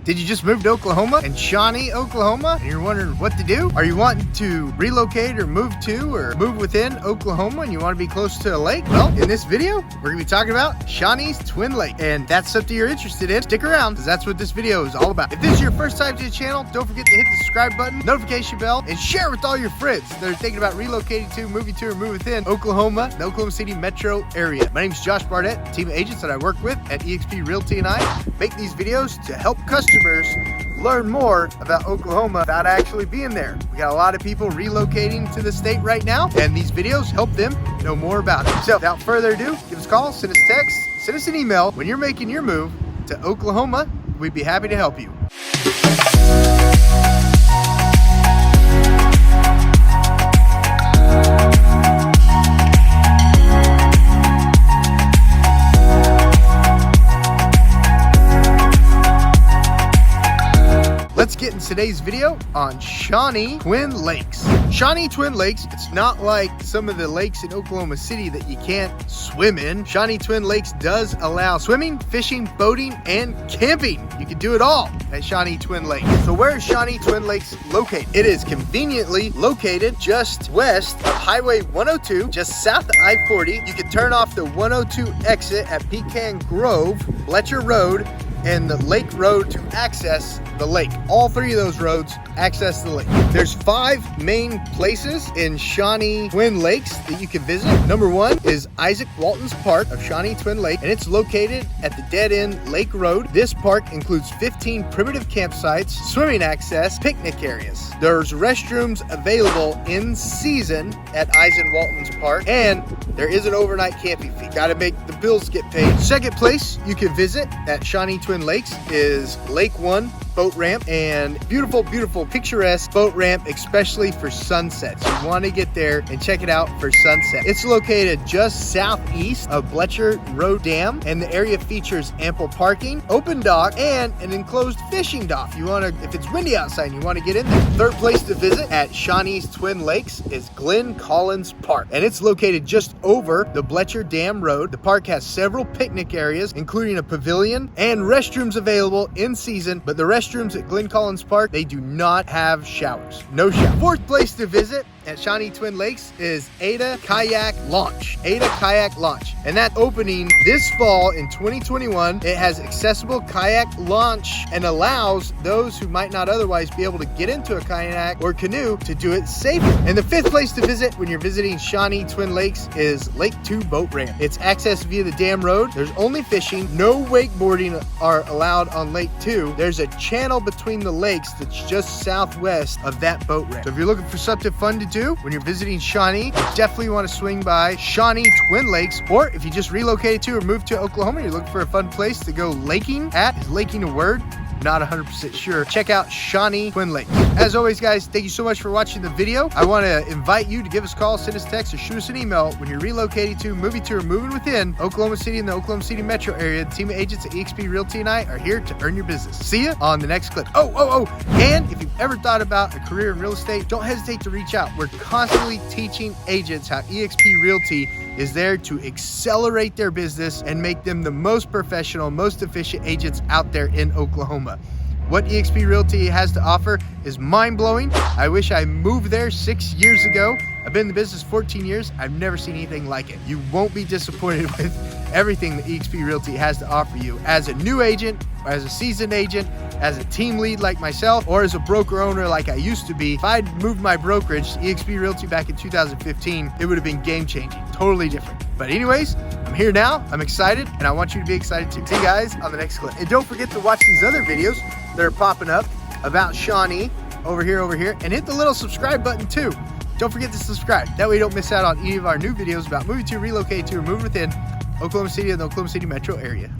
Did you just move to Oklahoma and Shawnee, Oklahoma, and you're wondering what to do? Are you wanting to relocate or move to or move within Oklahoma and you want to be close to a lake? Well, in this video, we're gonna be talking about Shawnee's Twin Lake, and that's something you're interested in. Stick around, because that's what this video is all about. If this is your first time to the channel, don't forget to hit the subscribe button, notification bell, and share with all your friends that are thinking about relocating to, moving to, or moving within Oklahoma, the Oklahoma City metro area. My name is Josh Barnett, team of agents that I work with at eXp Realty, and I make these videos to help customers learn more about Oklahoma without actually being there. We got a lot of people relocating to the state right now, and these videos help them know more about it. So without further ado, give us a call, send us a text, send us an email when you're making your move to Oklahoma. We'd be happy to help you. Let's get in today's video on Shawnee Twin Lakes. Shawnee Twin Lakes, it's not like some of the lakes in Oklahoma City that you can't swim in. Shawnee Twin Lakes does allow swimming, fishing, boating, and camping. You can do it all at Shawnee Twin Lakes. So where is Shawnee Twin Lakes located? It is conveniently located just west of Highway 102, just south of I-40. You can turn off the 102 exit at Pecan Grove, Fletcher Road, and the Lake Road to access the lake. All three of those roads access the lake. There's 5 main places in Shawnee Twin Lakes that you can visit. Number 1 is Isaac Walton's Park of Shawnee Twin Lake, and it's located at the dead end Lake Road. This park includes 15 primitive campsites, swimming access, picnic areas. There's restrooms available in season at Isaac Walton's Park, and there is an overnight camping fee. Gotta make the bills get paid. Second place you can visit at Shawnee Twin Lakes is Lake 1 boat ramp, and beautiful picturesque boat ramp, especially for sunsets. You want to get there and check it out for sunset. It's located just southeast of Fletcher Road Dam, and the area features ample parking, open dock, and an enclosed fishing dock. You want to, if it's windy outside and you want to get in there. Third place to visit at Shawnee's Twin Lakes is Glen Park, and it's located just over the Fletcher Dam Road. The park has several picnic areas, including a pavilion and restrooms available in season, but the restrooms at Glen Park, they do not have showers. No shower. Fourth place to visit at Shawnee Twin Lakes is Ada Kayak Launch. Ada Kayak Launch. And that opening this fall in 2021, it has accessible kayak launch and allows those who might not otherwise be able to get into a kayak or canoe to do it safely. And the fifth place to visit when you're visiting Shawnee Twin Lakes is Lake 2 boat ramp. It's accessed via the dam road. There's only fishing. No wakeboarding are allowed on Lake 2. There's a channel between the lakes that's just southwest of that boat ramp. So if you're looking for something fun to do when you're visiting Shawnee, you definitely want to swing by Shawnee Twin Lakes. Or if you just relocated to or moved to Oklahoma, you're looking for a fun place to go laking at. Is laking a word? Not 100% sure. Check out Shawnee Twin Lakes. As always, guys, thank you so much for watching the video. I want to invite you to give us a call, send us a text, or shoot us an email when you're relocating to, moving to, or moving within Oklahoma City and the Oklahoma City metro area. The team of agents at eXp Realty and I are here to earn your business. See you on the next clip. And if you've ever thought about a career in real estate, don't hesitate to reach out. We're constantly teaching agents how eXp Realty is there to accelerate their business and make them the most professional, most efficient agents out there in Oklahoma. What eXp Realty has to offer is mind-blowing. I wish I moved there 6 years ago. I've been in the business 14 years. I've never seen anything like it. You won't be disappointed with everything that eXp Realty has to offer you as a new agent, or as a seasoned agent, as a team lead like myself, or as a broker owner like I used to be. If I'd moved my brokerage to eXp Realty back in 2015, it would have been game-changing, totally different. But anyways, I'm here now, I'm excited, and I want you to be excited too. See you guys on the next clip. And don't forget to watch these other videos that are popping up about Shawnee over here, and hit the little subscribe button too. Don't forget to subscribe. That way you don't miss out on any of our new videos about moving to, relocate to, or move within Oklahoma City and the Oklahoma City metro area.